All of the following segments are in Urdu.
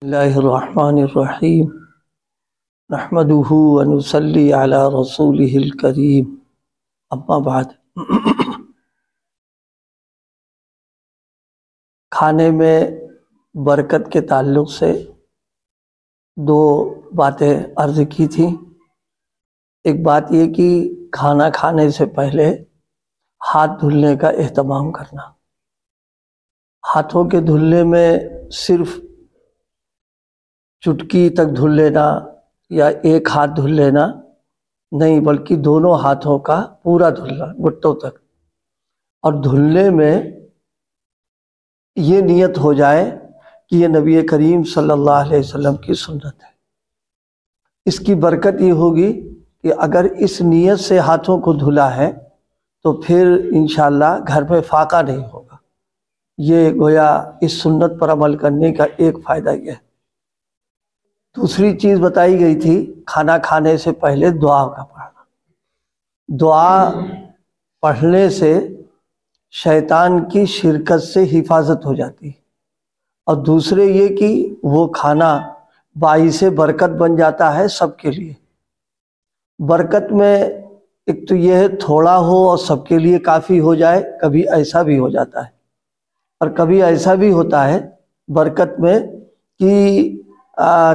اللہ الرحمن الرحیم نحمدہ ونصلی علی رسولہ الکریم اما بعد۔ کھانے میں برکت کے تعلق سے دو باتیں عرض کی تھیں۔ ایک بات یہ کہ کھانا کھانے سے پہلے ہاتھ دھلنے کا اہتمام کرنا۔ ہاتھوں کے دھلنے میں صرف چٹکی تک دھل لینا یا ایک ہاتھ دھل لینا نہیں، بلکہ دونوں ہاتھوں کا پورا دھلنا گھٹوں تک۔ اور دھلنے میں یہ نیت ہو جائے کہ یہ نبی کریم صلی اللہ علیہ وسلم کی سنت ہے۔ اس کی برکت یہ ہوگی کہ اگر اس نیت سے ہاتھوں کو دھلا ہے تو پھر انشاءاللہ گھر میں فاقہ نہیں ہوگا۔ یہ گویا اس سنت پر عمل کرنے کا ایک فائدہ یہ ہے۔ دوسری چیز بتائی گئی تھی کھانا کھانے سے پہلے دعا کا پڑھنا۔ دعا پڑھنے سے شیطان کی شرکت سے حفاظت ہو جاتی ہے، اور دوسرے یہ کہ وہ کھانا باعث برکت بن جاتا ہے سب کے لیے۔ برکت میں ایک تو یہ ہے تھوڑا ہو اور سب کے لیے کافی ہو جائے، کبھی ایسا بھی ہو جاتا ہے، اور کبھی ایسا بھی ہوتا ہے برکت میں کہ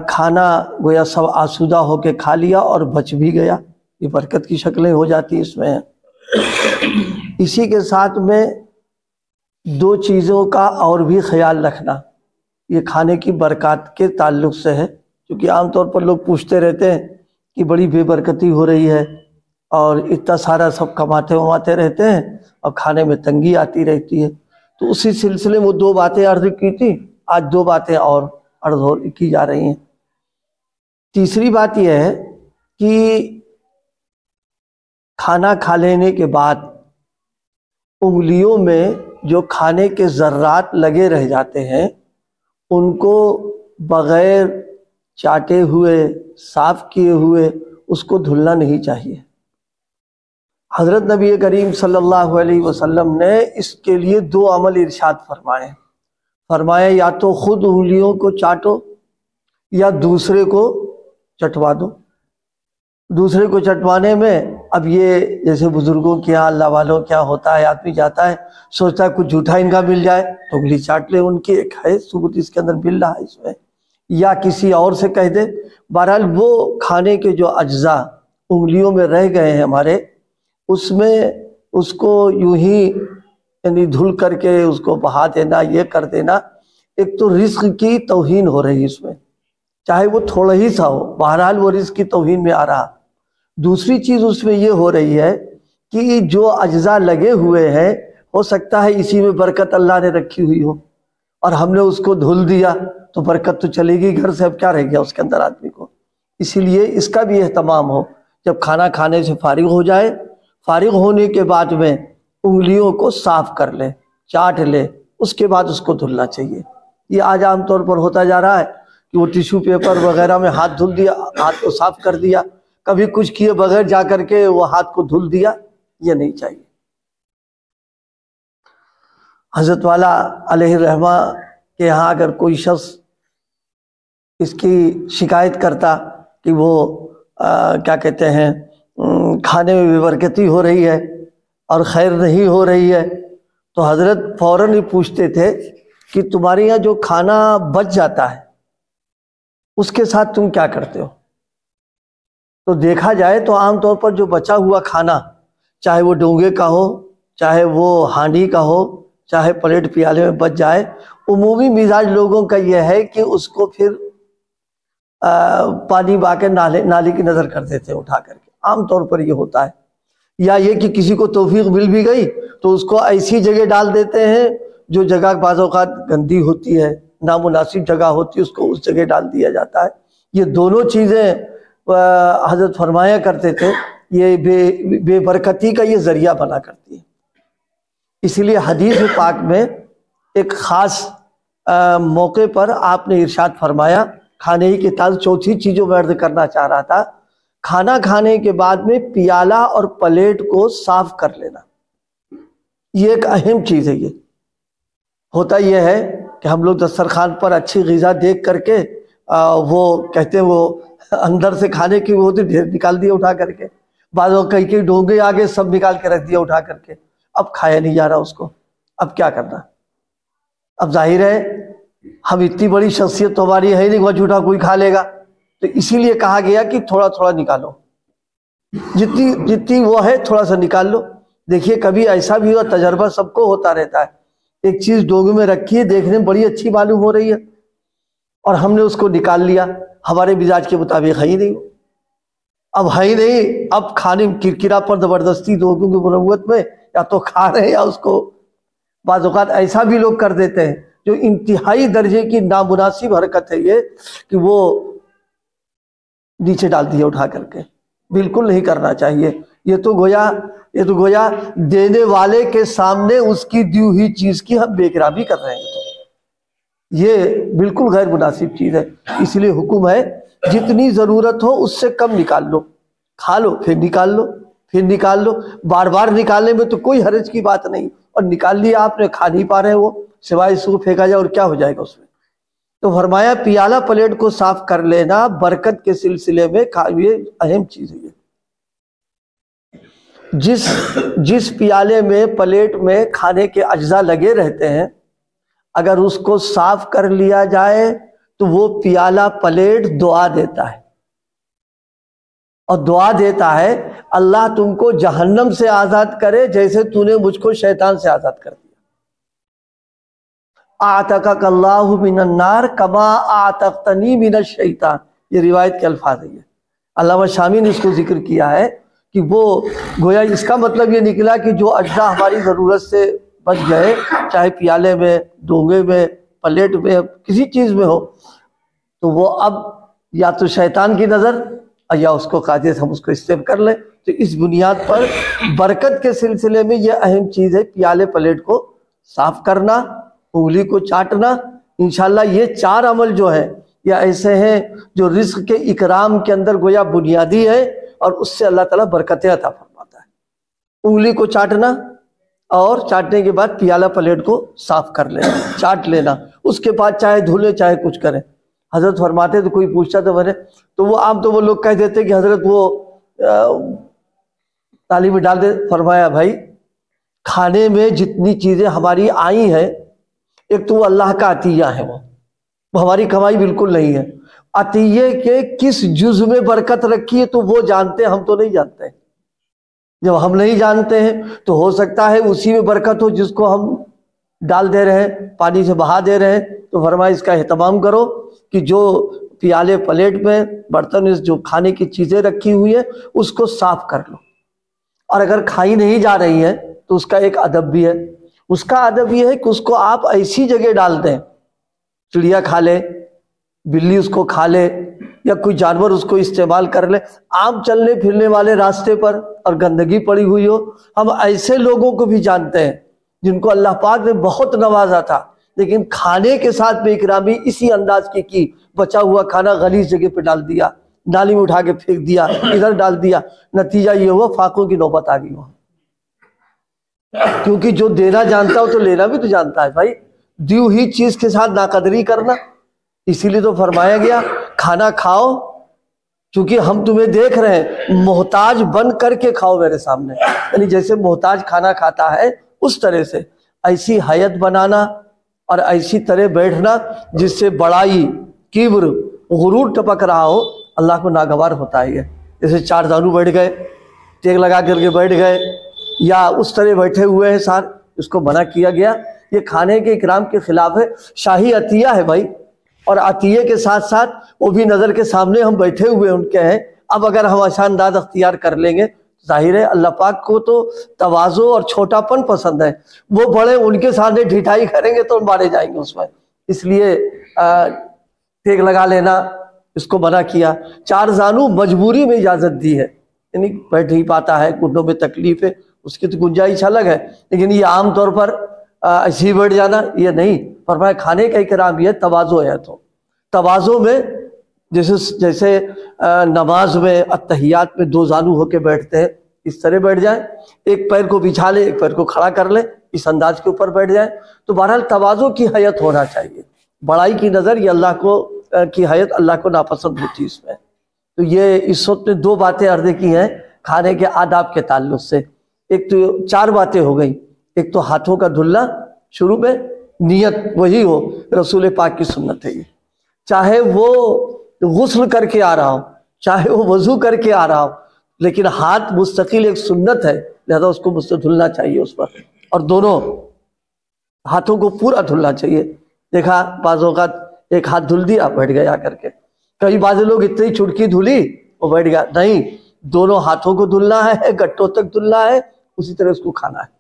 کھانا گویا سب آسودہ ہو کے کھا لیا اور بچ بھی گیا۔ یہ برکت کی شکلیں ہو جاتی اس میں۔ اسی کے ساتھ میں دو چیزوں کا اور بھی خیال رکھنا، یہ کھانے کی برکات کے تعلق سے ہے، کیونکہ عام طور پر لوگ پوچھتے رہتے ہیں کہ بڑی بے برکتی ہو رہی ہے اور اتنا سارا سب کماتے رہتے ہیں اور کھانے میں تنگی آتی رہتی ہے۔ تو اسی سلسلے میں وہ دو باتیں عرض کی تھی، آج دو باتیں اور عرض کی جا رہی ہیں۔ تیسری بات یہ ہے کہ کھانا کھا لینے کے بعد انگلیوں میں جو کھانے کے ذرات لگے رہ جاتے ہیں ان کو بغیر چاٹے ہوئے صاف کیے ہوئے اس کو دھلنا نہیں چاہیے۔ حضرت نبی کریم صلی اللہ علیہ وسلم نے اس کے لیے دو عمل ارشاد فرمایا یا تو خود انگلیوں کو چاٹو یا دوسرے کو چٹوا دو۔ دوسرے کو چٹوانے میں اب یہ جیسے بزرگوں کے یہاں اللہ والوں کیا ہوتا ہے، آدمی جاتا ہے سوچتا ہے کچھ جھوٹا ان کا مل جائے تو انگلی چاٹ لے، ان کی ایک ہے ثبوت اس کے اندر مل رہا ہے اس میں، یا کسی اور سے کہہ دے۔ بہرحال وہ کھانے کے جو اجزاء انگلیوں میں رہ گئے ہیں ہمارے، اس میں اس کو یوں ہی یعنی دھل کر کے اس کو بہا دینا، یہ کر دینا، ایک تو رزق کی توہین ہو رہی اس میں، چاہے وہ تھوڑا ہی سا ہو، بہرحال وہ رزق کی توہین میں آ رہا۔ دوسری چیز اس میں یہ ہو رہی ہے کہ جو اجزاء لگے ہوئے ہیں ہو سکتا ہے اسی میں برکت اللہ نے رکھی ہوئی ہو، اور ہم نے اس کو دھل دیا تو برکت تو چلے گی گھر سے، اب کیا رہ گیا اس کے اندر آدمی کو۔ اسی لیے اس کا بھی اہتمام ہو، جب کھانا کھانے سے فارغ ہو جائے، فارغ ہونے کے بعد میں انگلیوں کو صاف کر لے، چاٹ لے، اس کے بعد اس کو دھلنا چاہیے۔ یہ آج عام طور پر ہوتا جا رہا ہے کہ وہ ٹیشو پیپر وغیرہ میں ہاتھ دھل دیا، ہاتھ کو صاف کر دیا، کبھی کچھ کیے بغیر جا کر کے وہ ہاتھ کو دھل دیا، یہ نہیں چاہیے۔ حضرت والا علیہ الرحمہ کے یہاں اگر کوئی شخص اس کی شکایت کرتا کہ وہ کیا کہتے ہیں کھانے میں بے برکتی ہو رہی ہے اور خیر نہیں ہو رہی ہے، تو حضرت فوراً ہی پوچھتے تھے کہ تمہارے یہاں جو کھانا بچ جاتا ہے اس کے ساتھ تم کیا کرتے ہو؟ تو دیکھا جائے تو عام طور پر جو بچا ہوا کھانا، چاہے وہ ڈونگے کا ہو، چاہے وہ ہانڈی کا ہو، چاہے پلیٹ پیالے میں بچ جائے، عمومی مزاج لوگوں کا یہ ہے کہ اس کو پھر پانی با کے نالی کی نظر کر دیتے ہیں اٹھا کر کے، عام طور پر یہ ہوتا ہے۔ یا یہ کہ کسی کو توفیق مل بھی گئی تو اس کو ایسی جگہ ڈال دیتے ہیں جو جگہ بعض اوقات گندی ہوتی ہے، نامناسب جگہ ہوتی ہے، اس کو اس جگہ ڈال دیا جاتا ہے۔ یہ دونوں چیزیں حضرت فرمایا کرتے تھے، یہ بے برکتی کا یہ ذریعہ بنا کرتی ہے۔ اسی لیے حدیث پاک میں ایک خاص موقع پر آپ نے ارشاد فرمایا، کھانے ہی کے تعلق چوتھی چیز جو میں عرض کرنا چاہ رہا تھا، کھانا کھانے کے بعد میں پیالہ اور پلیٹ کو صاف کر لینا، یہ ایک اہم چیز ہے۔ یہ ہوتا یہ ہے کہ ہم لوگ دسترخوان پر اچھی غذا دیکھ کر کے وہ کہتے ہیں وہ اندر سے کھانے کی وہ ڈھیر نکال دیا اٹھا کر کے، بعض کئی ڈونگے آگے سب نکال کے رکھ دیا اٹھا کر کے، اب کھایا نہیں جا رہا اس کو، اب کیا کرنا؟ اب ظاہر ہے ہم اتنی بڑی شخصیت تو ہماری ہے نہیں وہ جھوٹا کوئی کھا لے گا، تو اسی لیے کہا گیا کہ تھوڑا تھوڑا نکالو، جتنی وہ ہے تھوڑا سا نکال لو۔ دیکھیے کبھی ایسا بھی ہوا، تجربہ سب کو ہوتا رہتا ہے، ایک چیز ڈونگے میں رکھی ہے، دیکھنے میں بڑی اچھی معلوم ہو رہی ہے اور ہم نے اس کو نکال لیا، ہمارے مزاج کے مطابق ہے ہی نہیں، اب ہے ہی نہیں، اب کھانے کرکرا پر زبردستی لوگوں کی مروت میں یا تو کھا رہے ہیں یا اس کو، بعض اوقات ایسا بھی لوگ کر دیتے ہیں جو انتہائی درجے کی نامناسب حرکت ہے یہ کہ وہ نیچے ڈال دیا اٹھا کر کے، بالکل نہیں کرنا چاہیے۔ یہ تو گویا دینے والے کے سامنے اس کی دی ہوئی چیز کی ہم بے احترامی کر رہے ہیں، یہ بالکل غیر مناسب چیز ہے۔ اس لیے حکم ہے جتنی ضرورت ہو اس سے کم نکال لو، کھا لو پھر نکال لو، پھر نکال لو، بار بار نکالنے میں تو کوئی حرج کی بات نہیں، اور نکال لیا آپ نے، کھا نہیں پا رہے وہ، سوائے اس کو پھینکا جائے اور کیا ہو جائے گا اس میں۔ تو فرمایا پیالہ پلیٹ کو صاف کر لینا برکت کے سلسلے میں یہ اہم چیز ہے۔ جس پیالے میں پلیٹ میں کھانے کے اجزاء لگے رہتے ہیں، اگر اس کو صاف کر لیا جائے تو وہ پیالہ پلیٹ دعا دیتا ہے، اور دعا دیتا ہے اللہ تم کو جہنم سے آزاد کرے جیسے تو نے مجھ کو شیطان سے آزاد کر دیا۔ اعتقک اللہ من النار کما اعتقتنی من الشیطان، یہ روایت کے الفاظ ہیں۔ علامہ شامی نے اس کو ذکر کیا ہے کہ وہ گویا اس کا مطلب یہ نکلا کہ جو اجزاء ہماری ضرورت سے بچ گئے، چاہے پیالے میں، ڈونگے میں، پلیٹ میں، کسی چیز میں ہو، تو وہ اب یا تو شیطان کی نظر یا اس کو قاعدے سے ہم اس کو استعمال کر لیں۔ تو اس بنیاد پر برکت کے سلسلے میں یہ اہم چیز ہے، پیالے پلیٹ کو صاف کرنا، انگلی کو چاٹنا۔ انشاءاللہ یہ چار عمل جو ہیں یہ ایسے ہیں جو رزق کے اکرام کے اندر گویا بنیادی ہے، اور اس سے اللہ تعالیٰ برکتیں عطا فرماتا ہے۔ انگلی کو چاٹنا، اور چاٹنے کے بعد پیالہ پلیٹ کو صاف کر لینا، چاٹ لینا، اس کے بعد چاہے دھلے چاہے کچھ کریں۔ حضرت فرماتے تو کوئی پوچھتا تو میں تو وہ عام تو وہ لوگ کہہ دیتے کہ حضرت وہ تالی میں ڈال دے۔ فرمایا بھائی کھانے میں جتنی چیزیں ہماری آئی ہیں، ایک تو وہ اللہ کا عطیہ ہے، وہ ہماری کمائی بالکل نہیں ہے۔ عطیے کے کس جز میں برکت رکھی ہے تو وہ جانتے ہیں، ہم تو نہیں جانتے۔ جب ہم نہیں جانتے ہیں تو ہو سکتا ہے اسی میں برکت ہو جس کو ہم ڈال دے رہے ہیں، پانی سے بہا دے رہے ہیں۔ تو فرمایا اس کا اہتمام کرو کہ جو پیالے پلیٹ میں برتن میں جو کھانے کی چیزیں رکھی ہوئی ہیں اس کو صاف کر لو، اور اگر کھائی نہیں جا رہی ہے تو اس کا ایک ادب بھی ہے۔ اس کا ادب یہ ہے کہ اس کو آپ ایسی جگہ ڈال دیں، چڑیا کھا لے، بلی اس کو کھا لے، یا کوئی جانور اس کو استعمال کر لے، عام چلنے پھرنے والے راستے پر اور گندگی پڑی ہوئی ہو۔ ہم ایسے لوگوں کو بھی جانتے ہیں جن کو اللہ پاک نے بہت نوازا تھا، لیکن کھانے کے ساتھ بے اکرامی اسی انداز کی بچا ہوا کھانا غلیظ جگہ پہ ڈال دیا، نالی میں اٹھا کے پھینک دیا، ادھر ڈال دیا، نتیجہ یہ ہوا فاقوں کی نوبت آ گئی وہاں۔ کیونکہ جو دینا جانتا ہو تو لینا بھی تو جانتا ہے بھائی، دی ہوئی چیز کے ساتھ ناقدری کرنا۔ اسی لیے تو فرمایا گیا کھانا کھاؤ چونکہ ہم تمہیں دیکھ رہے ہیں، محتاج بن کر کے کھاؤ میرے سامنے، یعنی جیسے محتاج کھانا کھاتا ہے اس طرح سے ایسی حیت بنانا اور ایسی طرح بیٹھنا جس سے بڑائی، کبر، غرور ٹپک رہا ہو، اللہ کو ناگوار ہوتا ہے۔ جیسے چار زانو بیٹھ گئے، ٹیک لگا کر کے بیٹھ گئے، یا اس طرح بیٹھے ہوئے ہیں سار، اس کو منع کیا گیا۔ یہ کھانے کے اکرام کے خلاف ہے، شاہی عطیہ ہے بھائی، اور عطیے کے ساتھ ساتھ وہ بھی نظر کے سامنے ہم بیٹھے ہوئے ان کے ہیں۔ اب اگر ہم آسان انداز اختیار کر لیں گے، ظاہر ہے اللہ پاک کو تو تواضع اور چھوٹا پن پسند ہے، وہ بڑے ان کے سامنے ڈھٹائی کریں گے تو مارے جائیں گے اس میں، اس لیے ٹیک لگا لینا اس کو منع کیا۔ چار زانو مجبوری میں اجازت دی ہے، یعنی بیٹھ نہیں پاتا ہے، گھٹنوں میں تکلیف ہے، اس کی تو گنجائش الگ ہے، لیکن یہ عام طور پر ایسے ہی بیٹھ جانا یہ نہیں۔ فرمایا کھانے کا اکرام یہ تواضع ہے، تو تواضع میں جیسے نماز میں اتحیات میں دو زانو ہو کے بیٹھتے ہیں، اس طرح بیٹھ جائیں، ایک پیر کو بچھا لے، ایک پیر کو کھڑا کر لے، اس انداز کے اوپر بیٹھ جائیں. تو بہرحال تواضع کی حیت ہونا چاہیے. بڑائی کی نظر یہ اللہ کو کی حیت اللہ کو ناپسند ہوتی اس میں. تو یہ اس وقت نے 2 باتیں عرض کی ہیں کھانے کے آداب کے تعلق سے. ایک تو 4 باتیں ہو گئیں. ایک تو ہاتھوں کا دھلنا شروع میں، نیت وہی ہو، رسول پاک کی سنت ہے یہ. چاہے وہ غسل کر کے آ رہا ہو، چاہے وہ وضو کر کے آ رہا ہو، لیکن ہاتھ مستقل ایک سنت ہے، لہذا اس کو مجھ سے دھلنا چاہیے اس پر. اور دونوں ہاتھوں کو پورا دھلنا چاہیے. دیکھا بعض اوقات ایک ہاتھ دھل دیا بیٹھ گیا کر کے، کئی بعض لوگ اتنی چٹکی دھلی وہ بیٹھ گیا. نہیں، دونوں ہاتھوں کو دھلنا ہے، گٹوں تک دھلنا ہے، اسی طرح اس کو کھانا ہے.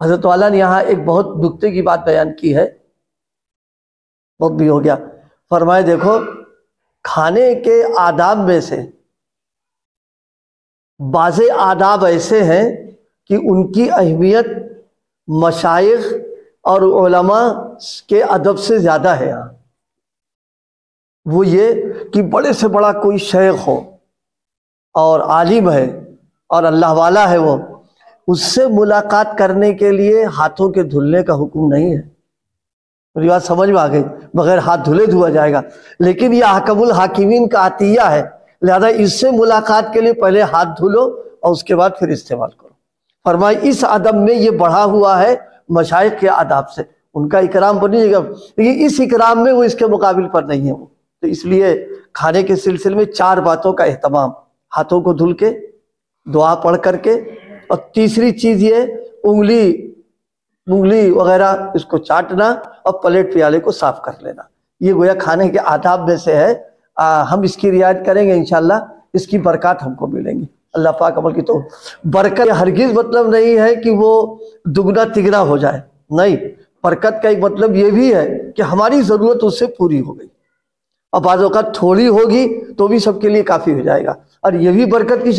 حضرت والا نے یہاں ایک بہت نکتے کی بات بیان کی ہے، بہت بھی ہو گیا. فرمائے دیکھو کھانے کے آداب میں سے بعض آداب ایسے ہیں کہ ان کی اہمیت مشائخ اور علماء کے ادب سے زیادہ ہے. یہاں وہ یہ کہ بڑے سے بڑا کوئی شیخ ہو اور عالم ہے اور اللہ والا ہے، وہ اس سے ملاقات کرنے کے لیے ہاتھوں کے دھلنے کا حکم نہیں ہے. میری بات سمجھ میں آ گئی؟ بغیر ہاتھ دھلے دھوا جائے گا. لیکن یہ حکم الحاکمین کا عطیہ ہے، لہذا اس سے ملاقات کے لیے پہلے ہاتھ دھلو اور اس کے بعد پھر استعمال کرو. فرمائے اس ادب میں یہ بڑھا ہوا ہے مشائخ کے آداب سے. ان کا اکرام بنیے گا، لیکن اس اکرام میں وہ اس کے مقابل پر نہیں ہے وہ. تو اس لیے کھانے کے سلسلے میں 4 باتوں کا اہتمام، ہاتھوں کو دھل کے، دعا پڑھ کر کے، اور تیسری چیز یہ انگلی وغیرہ اس کو چاٹنا اور پلیٹ پیالے کو صاف کر لینا. یہ گویا کھانے کے آداب میں سے ہے. ہم اس کی رعایت کریں گے انشاءاللہ، اس کی برکات ہم کو ملیں گی. اللہ پاک عمل کی تو برکت ہرگز مطلب نہیں ہے کہ وہ دگنا تگنا ہو جائے. نہیں، برکت کا ایک مطلب یہ بھی ہے کہ ہماری ضرورت اس سے پوری ہو گئی. اور بعض اوقات تھوڑی ہوگی تو بھی سب کے لیے کافی ہو جائے گا. اور یہ بھی برکت کی